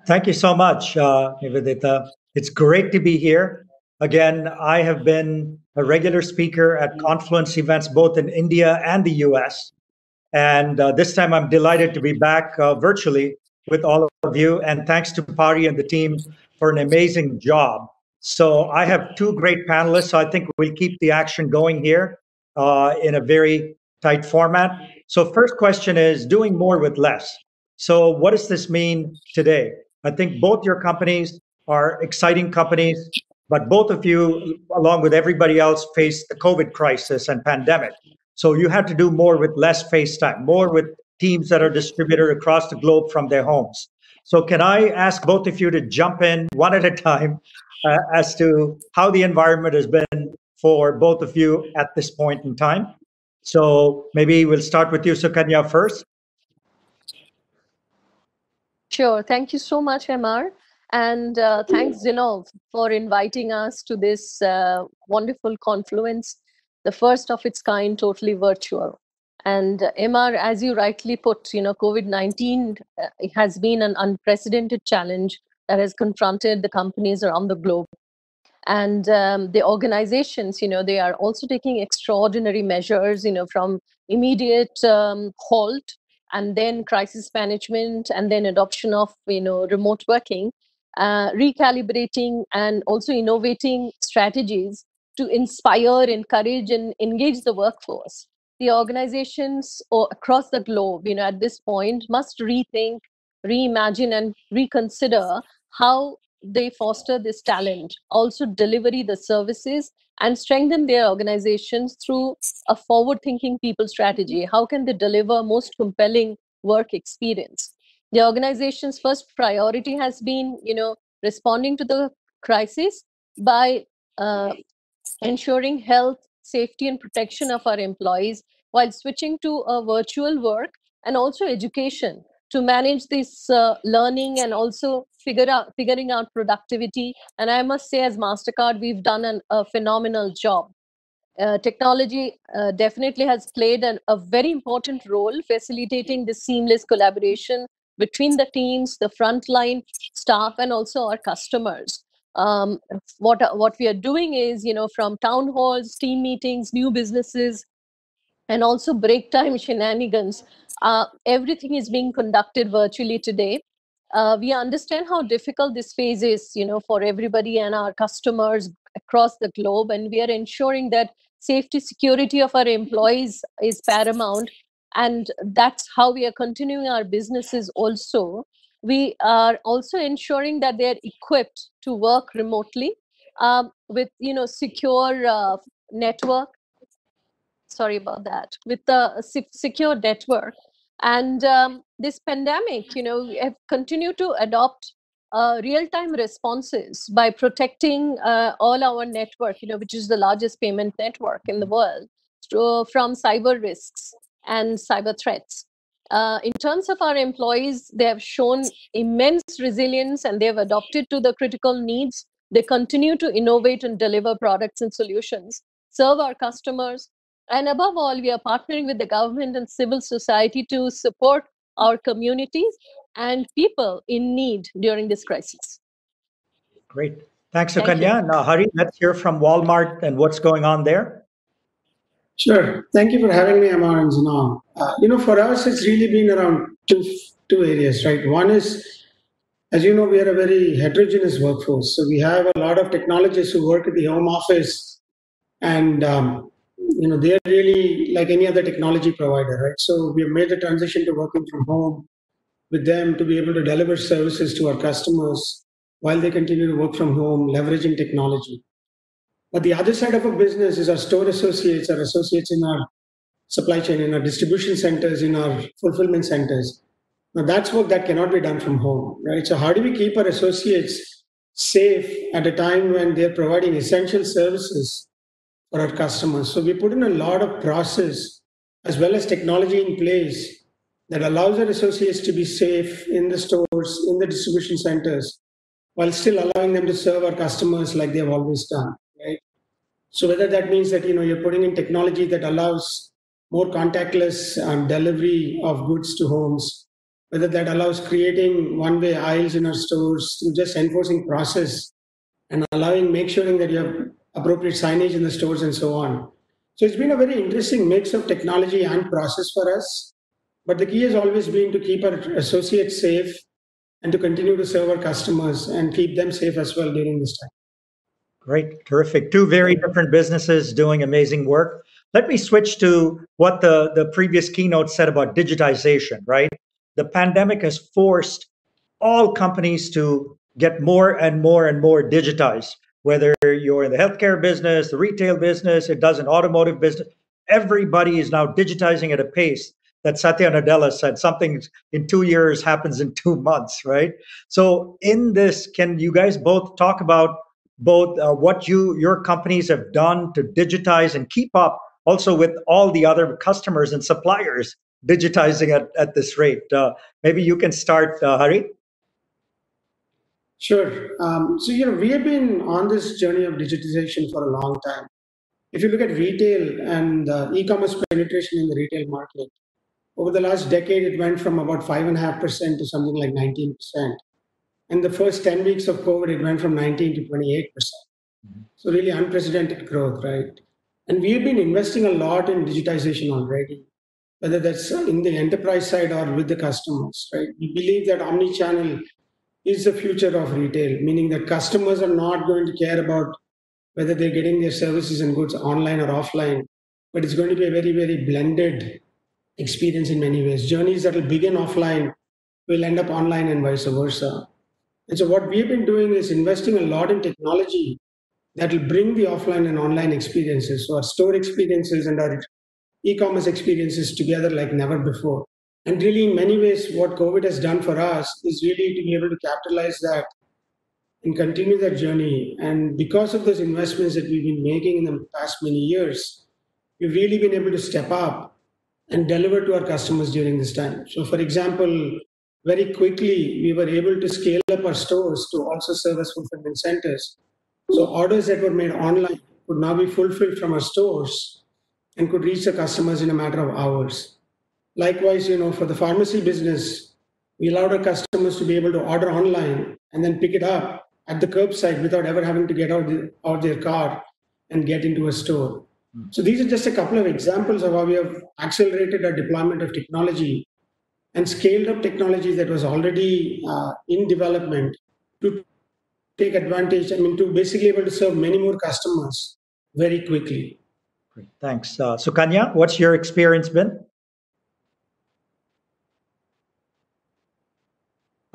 Thank you so much, Nivedita. It's great to be here. Again, I have been a regular speaker at Confluence events both in India and the US. And this time I'm delighted to be back virtually with all of you. And thanks to Pari and the team for an amazing job. So I have two great panelists. So I think we'll keep the action going here in a very tight format. So first question is doing more with less. So what does this mean today? I think both your companies are exciting companies, but both of you, along with everybody else, face the COVID crisis and pandemic. So you have to do more with less face time, more with teams that are distributed across the globe from their homes. So can I ask both of you to jump in one at a time as to how the environment has been for both of you at this point in time? So maybe we'll start with you, Sukanya, first. Sure. Thank you so much, MR. And thanks, Zinov, for inviting us to this wonderful confluence, the first of its kind, totally virtual. And MR, as you rightly put, COVID-19 has been an unprecedented challenge that has confronted the companies around the globe. And the organizations, they are also taking extraordinary measures, from immediate halt and then crisis management and then adoption of, remote working, recalibrating and also innovating strategies to inspire, encourage, and engage the workforce. The organizations across the globe, at this point must rethink, reimagine, and reconsider how they foster this talent, also delivery the services, and strengthen their organizations through a forward-thinking people strategy. How can they deliver most compelling work experience? The organization's first priority has been, responding to the crisis by ensuring health, safety, and protection of our employees while switching to a virtual work and also education to manage this learning and also figuring out productivity. And I must say, as MasterCard, we've done a phenomenal job. Technology definitely has played a very important role facilitating this seamless collaboration between the teams, the frontline staff, and also our customers. What we are doing is, from town halls, team meetings, new businesses, and also break time shenanigans, everything is being conducted virtually today. We understand how difficult this phase is, for everybody and our customers across the globe, and we are ensuring that safety, security of our employees is paramount, and that's how we are continuing our businesses. Also, we are also ensuring that they are equipped to work remotely with secure network. Sorry about that. With the secure network. And this pandemic, we have continued to adopt real-time responses by protecting all our network, which is the largest payment network in the world, from cyber risks and cyber threats. In terms of our employees, they have shown immense resilience and they have adopted to the critical needs. They continue to innovate and deliver products and solutions, serve our customers, and above all, we are partnering with the government and civil society to support our communities and people in need during this crisis. Great. Thanks, Sukanya. Now, Hari, let's hear from Walmart and what's going on there. Sure. Thank you for having me, Amar and Zana. For us, it's really been around two areas, right? One is, as you know, we are a very heterogeneous workforce. So we have a lot of technologists who work at the home office, and they're really like any other technology provider, right? So we have made the transition to working from home with them to be able to deliver services to our customers while they continue to work from home, leveraging technology. But the other side of our business is our store associates, our associates in our supply chain, in our distribution centers, in our fulfillment centers. Now that's work that cannot be done from home, right? So how do we keep our associates safe at a time when they're providing essential services for our customers? So we put in a lot of process as well as technology in place that allows our associates to be safe in the stores, in the distribution centers, while still allowing them to serve our customers like they've always done, right? So whether that means that you're putting in technology that allows more contactless delivery of goods to homes, whether that allows creating one-way aisles in our stores through just enforcing process and make sure that you have appropriate signage in the stores and so on. So it's been a very interesting mix of technology and process for us. But the key has always been to keep our associates safe and to continue to serve our customers and keep them safe as well during this time. Great, terrific. Two very different businesses doing amazing work. Let me switch to what the previous keynote said about digitization, right? The pandemic has forced all companies to get more and more and more digitized, whether you're in the healthcare business, the retail business, it does an automotive business. Everybody is now digitizing at a pace that Satya Nadella said something in 2 years happens in 2 months, right? So in this, can you guys both talk about both what your companies have done to digitize and keep up also with all the other customers and suppliers digitizing at this rate? Maybe you can start, Hari. Sure. We have been on this journey of digitization for a long time. If you look at retail and e-commerce penetration in the retail market, over the last decade, it went from about 5.5% to something like 19%. In the first 10 weeks of COVID, it went from 19 to 28%. So really unprecedented growth, right? And we've been investing a lot in digitization already, whether that's in the enterprise side or with the customers, right? We believe that omni-channel is the future of retail, meaning that customers are not going to care about whether they're getting their services and goods online or offline, but it's going to be a very, very blended experience in many ways. Journeys that will begin offline will end up online and vice versa. And so what we've been doing is investing a lot in technology that will bring the offline and online experiences, so our store experiences and our e-commerce experiences together like never before. And really, in many ways, what COVID has done for us is really to be able to capitalize that and continue that journey. And because of those investments that we've been making in the past many years, we've really been able to step up and deliver to our customers during this time. So, for example, very quickly, we were able to scale up our stores to also serve as fulfillment centers. So orders that were made online could now be fulfilled from our stores and could reach the customers in a matter of hours. Likewise, for the pharmacy business, we allowed our customers to be able to order online and then pick it up at the curbside without ever having to get out their car and get into a store. So these are just a couple of examples of how we have accelerated our deployment of technology and scaled up technology that was already in development to take advantage, to basically able to serve many more customers very quickly. Great, thanks. Sukanya, what's your experience been?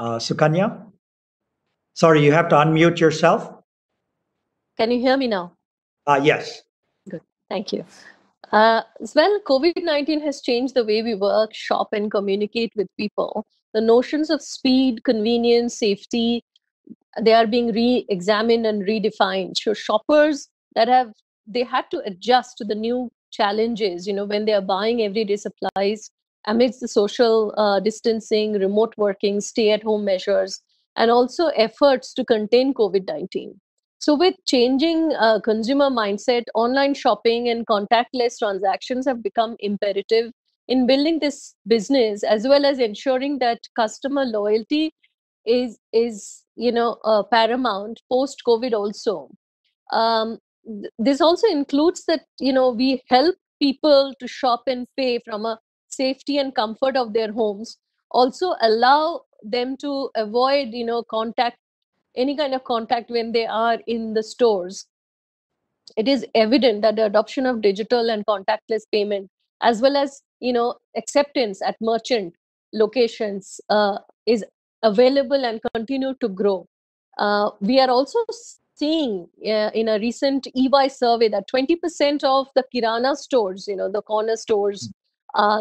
Sukanya? Sorry, you have to unmute yourself. Can you hear me now? Yes. Good, thank you. Well, COVID-19 has changed the way we work, shop, and communicate with people. The notions of speed, convenience, safety, they are being re-examined and redefined. So shoppers they had to adjust to the new challenges, when they are buying everyday supplies amidst the social distancing, remote working, stay-at-home measures, and also efforts to contain COVID-19. So with changing consumer mindset, online shopping and contactless transactions have become imperative in building this business, as well as ensuring that customer loyalty is paramount post COVID also. This also includes that we help people to shop and pay from a safety and comfort of their homes, also allow them to avoid any kind of contact when they are in the stores. It is evident that the adoption of digital and contactless payment, as well as acceptance at merchant locations, is available and continue to grow. We are also seeing in a recent EY survey that 20% of the Kirana stores, the corner stores,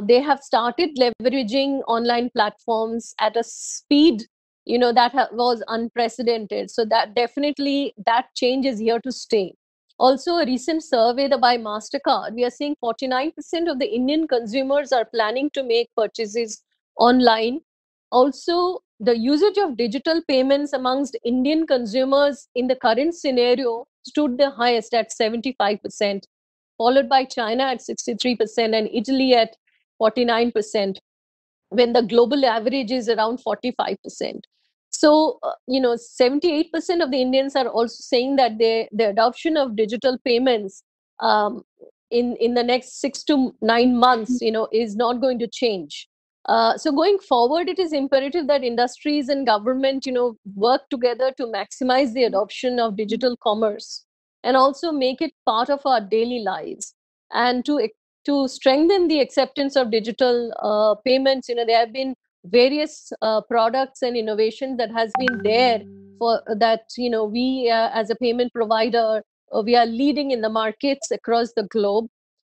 they have started leveraging online platforms at a speed that was unprecedented. So that definitely, that change is here to stay. Also, a recent survey by MasterCard, we are seeing 49% of the Indian consumers are planning to make purchases online. Also, the usage of digital payments amongst Indian consumers in the current scenario stood the highest at 75%, followed by China at 63% and Italy at 49%. when the global average is around 45%. So, 78% of the Indians are also saying that the adoption of digital payments um, in the next 6 to 9 months, is not going to change. So going forward, it is imperative that industries and government, work together to maximize the adoption of digital commerce and also make it part of our daily lives. And to strengthen the acceptance of digital payments, there have been various products and innovations that has been there for that. We as a payment provider, we are leading in the markets across the globe.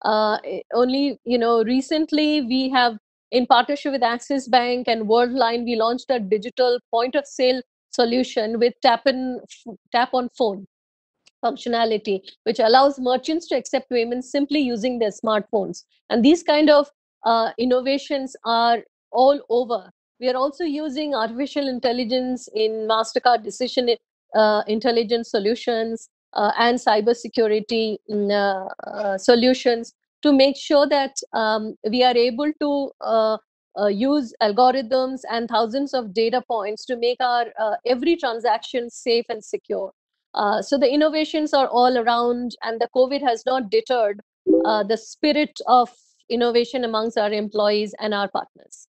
Only recently we have, in partnership with Axis Bank and Worldline, we launched a digital point of sale solution with tap on phone functionality, which allows merchants to accept payments simply using their smartphones. And these kind of innovations are all over. We are also using artificial intelligence in MasterCard decision intelligence solutions and cybersecurity solutions to make sure that we are able to use algorithms and thousands of data points to make our every transaction safe and secure. So the innovations are all around, and the COVID has not deterred the spirit of innovation amongst our employees and our partners.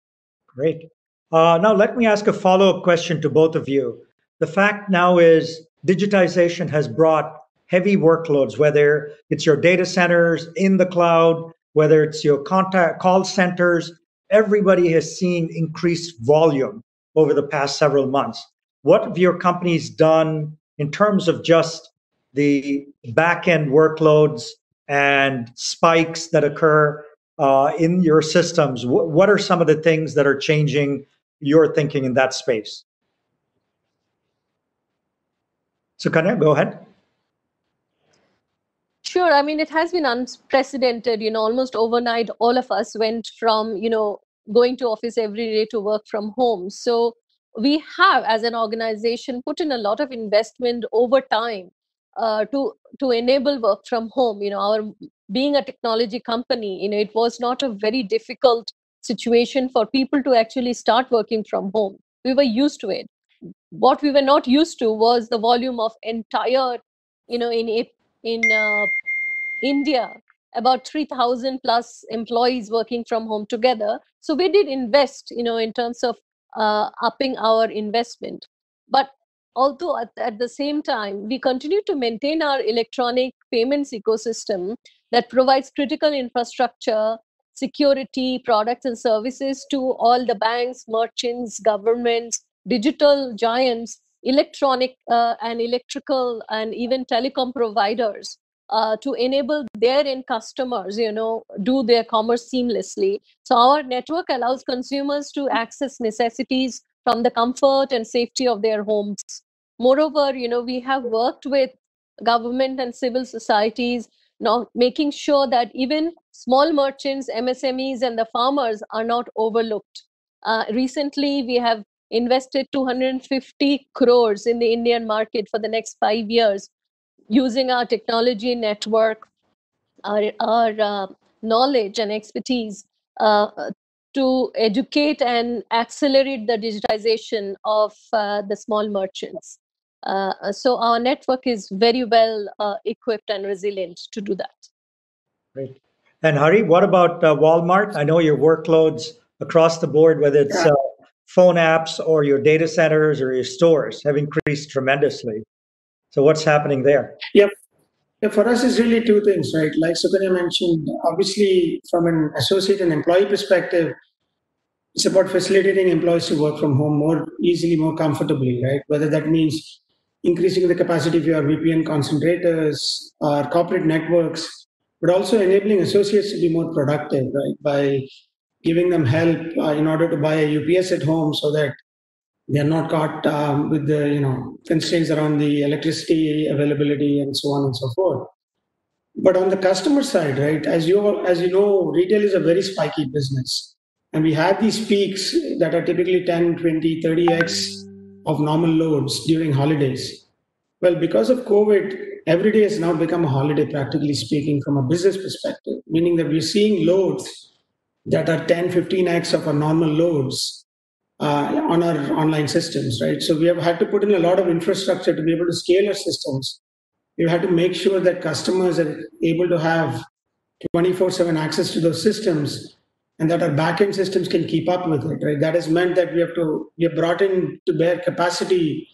Great. Now, let me ask a follow-up question to both of you. The fact now is digitization has brought heavy workloads, whether it's your data centers in the cloud, whether it's your contact call centers. Everybody has seen increased volume over the past several months. What have your companies done in terms of just the back-end workloads and spikes that occur in your systems? What are some of the things that are changing your thinking in that space? Sukanya, go ahead. Sure. I mean, it has been unprecedented. Almost overnight, all of us went from, going to office every day to work from home. So we have, as an organization, put in a lot of investment over time to enable work from home. Our being a technology company, it was not a very difficult situation for people to actually start working from home. We were used to it. What we were not used to was the volume of entire, in India, about 3,000 plus employees working from home together. So we did invest, in terms of upping our investment. But although at the same time, we continue to maintain our electronic payments ecosystem that provides critical infrastructure, security, products and services to all the banks, merchants, governments, digital giants, electronic and electrical and even telecom providers to enable their end customers, do their commerce seamlessly. So our network allows consumers to access necessities from the comfort and safety of their homes. Moreover, we have worked with government and civil societies, now making sure that even small merchants, MSMEs, and the farmers are not overlooked. Recently, we have invested 250 crores in the Indian market for the next 5 years, using our technology network, our knowledge and expertise to educate and accelerate the digitization of the small merchants. So our network is very well equipped and resilient to do that. Great. And Hari, what about Walmart? I know your workloads across the board, whether it's phone apps or your data centers or your stores, have increased tremendously. So what's happening there? Yep. Yeah, for us, it's really two things, right? Like Sukanya mentioned, obviously, from an associate and employee perspective, it's about facilitating employees to work from home more easily, more comfortably, right? Whether that means increasing the capacity of your VPN concentrators or corporate networks, but also enabling associates to be more productive, right? By giving them help in order to buy a UPS at home so that they're not caught with the constraints around the electricity availability and so on and so forth. But on the customer side, right, as you know, retail is a very spiky business. And we have these peaks that are typically 10, 20, 30x of normal loads during holidays. Well, because of COVID, every day has now become a holiday, practically speaking, from a business perspective, meaning that we're seeing loads that are 10, 15x of our normal loads on our online systems, right? So we have had to put in a lot of infrastructure to be able to scale our systems. We've had to make sure that customers are able to have 24/7 access to those systems and that our backend systems can keep up with it, right? That has meant that we have brought in to bear capacity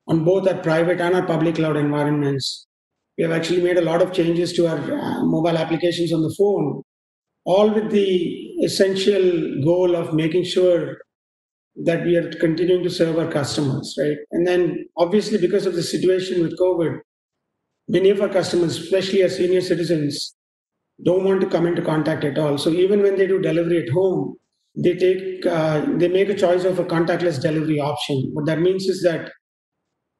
on both our private and our public cloud environments. We have actually made a lot of changes to our mobile applications on the phone, all with the essential goal of making sure that we are continuing to serve our customers, right? And then obviously because of the situation with COVID, many of our customers, especially our senior citizens, don't want to come into contact at all. So even when they do delivery at home, they make a choice of a contactless delivery option. What that means is that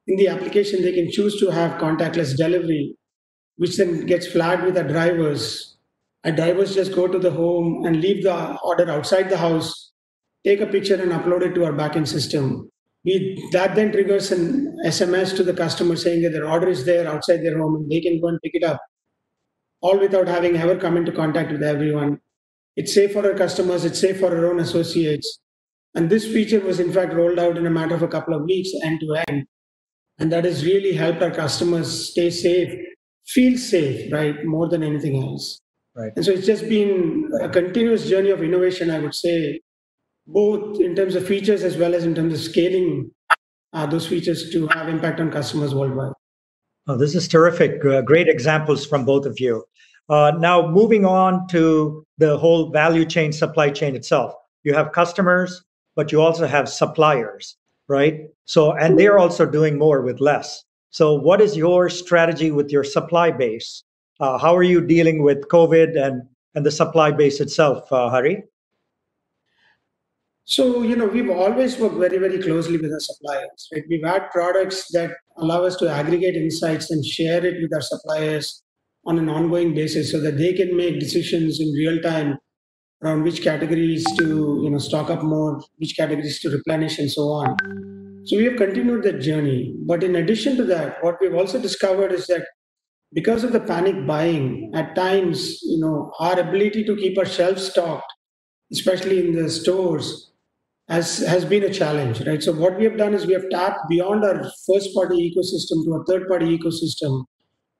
in the application they can choose to have contactless delivery, which then gets flagged with our drivers. Our drivers just go to the home and leave the order outside the house, take a picture and upload it to our backend system. That then triggers an SMS to the customer saying that their order is there outside their home and they can go and pick it up, all without having ever come into contact with everyone. It's safe for our customers, it's safe for our own associates. And this feature was in fact rolled out in a matter of a couple of weeks end to end. And that has really helped our customers stay safe, feel safe, right? More than anything else. Right. And so it's just been a continuous journey of innovation, I would say, both in terms of features as well as in terms of scaling those features to have impact on customers worldwide. Oh, this is terrific. Great examples from both of you. Now, moving on to the whole value chain, supply chain itself. You have customers, but you also have suppliers, right? So, and they're also doing more with less. So, what is your strategy with your supply base? How are you dealing with COVID and the supply base itself, Hari? So, we've always worked very, very closely with our suppliers, right? We've had products that allow us to aggregate insights and share it with our suppliers on an ongoing basis so that they can make decisions in real time around which categories to, stock up more, which categories to replenish and so on. So we have continued that journey. But in addition to that, what we've also discovered is that because of the panic buying, at times, our ability to keep our shelves stocked, especially in the stores, has been a challenge, right? So what we have done is we have tapped beyond our first party ecosystem to a third party ecosystem.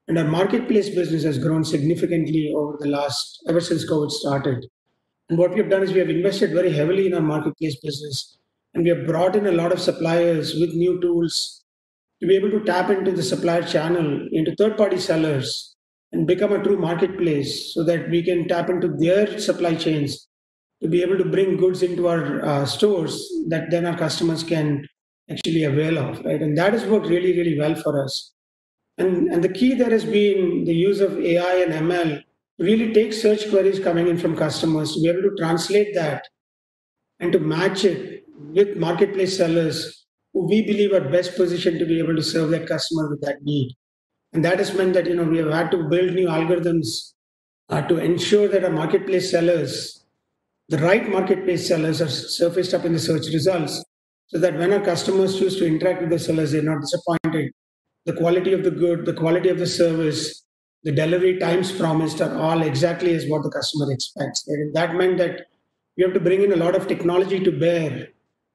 And our marketplace business has grown significantly ever since COVID started. And what we have done is we have invested very heavily in our marketplace business. And we have brought in a lot of suppliers with new tools to be able to tap into the supplier channel, into third party sellers, and become a true marketplace so that we can tap into their supply chains to be able to bring goods into our stores that then our customers can actually avail of, right? And that has worked really, really well for us. And the key there has been the use of AI and ML to really take search queries coming in from customers to be able to translate that and to match it with marketplace sellers who we believe are best positioned to be able to serve that customer with that need. And that has meant that we have had to build new algorithms to ensure that our marketplace sellers, the right marketplace sellers, are surfaced up in the search results so that when our customers choose to interact with the sellers, they're not disappointed. The quality of the good, the quality of the service, the delivery times promised are all exactly as what the customer expects. And that meant that we have to bring in a lot of technology to bear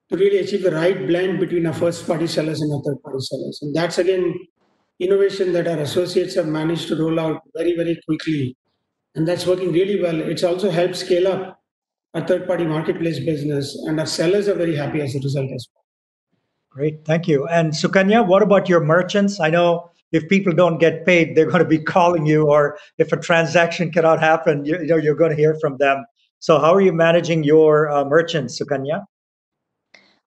to really achieve the right blend between our first party sellers and our third party sellers. And that's again innovation that our associates have managed to roll out very, very quickly. And that's working really well. It's also helped scale up our third party marketplace business, and our sellers are very happy as a result as well. Great, thank you. And Sukanya, what about your merchants? I know if people don't get paid, they're going to be calling you, or if a transaction cannot happen, you're going to hear from them. So how are you managing your merchants, Sukanya?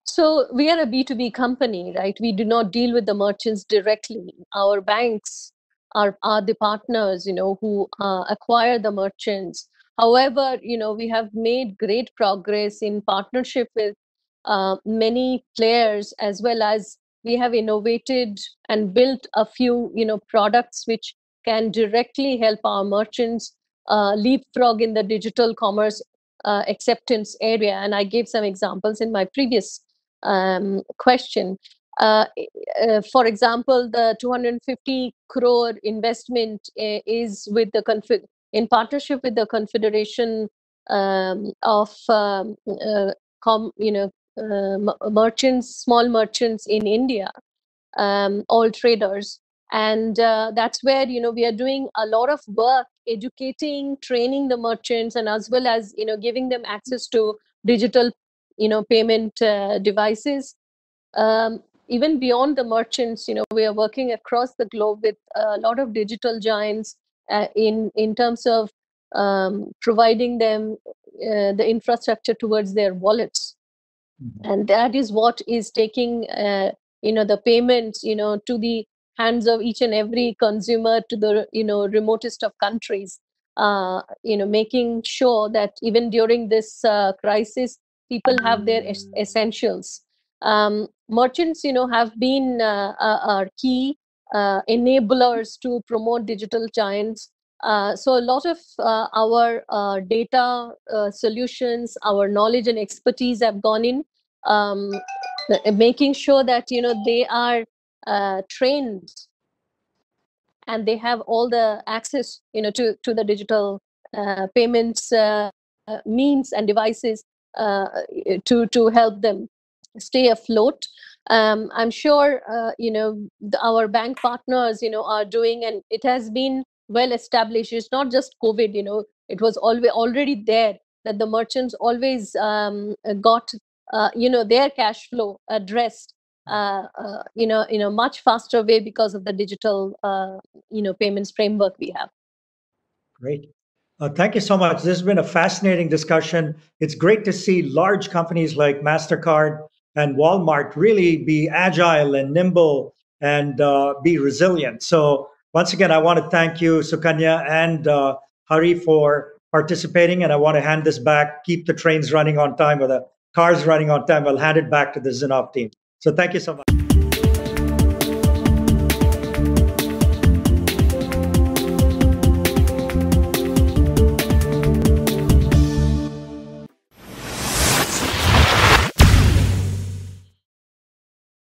So we are a B2B company, right? We do not deal with the merchants directly. Our banks are the partners, who acquire the merchants. However, we have made great progress in partnership with many players, as well as we have innovated and built a few, products which can directly help our merchants leapfrog in the digital commerce acceptance area. And I gave some examples in my previous question. For example, the 250 crore investment is with in partnership with the Confederation of merchants, small merchants in India, all traders. And that's where we are doing a lot of work educating, training the merchants, and as well as giving them access to digital payment devices. Even beyond the merchants, we are working across the globe with a lot of digital giants in terms of providing them the infrastructure towards their wallets. And that is what is taking the payments to the hands of each and every consumer, to the remotest of countries, making sure that even during this crisis, people have their essentials. Merchants have been our key enablers to promote digital giants. So a lot of our data solutions, our knowledge and expertise have gone in, making sure that they are trained and they have all the access to the digital payments means and devices to help them stay afloat. I'm sure our bank partners are doing, and it has been well established. It's not just COVID. It was already there that the merchants always got their cash flow addressed in a much faster way because of the digital payments framework we have. Great. Thank you so much. This has been a fascinating discussion. It's great to see large companies like MasterCard and Walmart really be agile and nimble and be resilient. So once again, I want to thank you, Sukanya and Hari, for participating. And I want to hand this back, keep the trains running on time or the cars running on time. I'll hand it back to the Zinnov team. So thank you so much.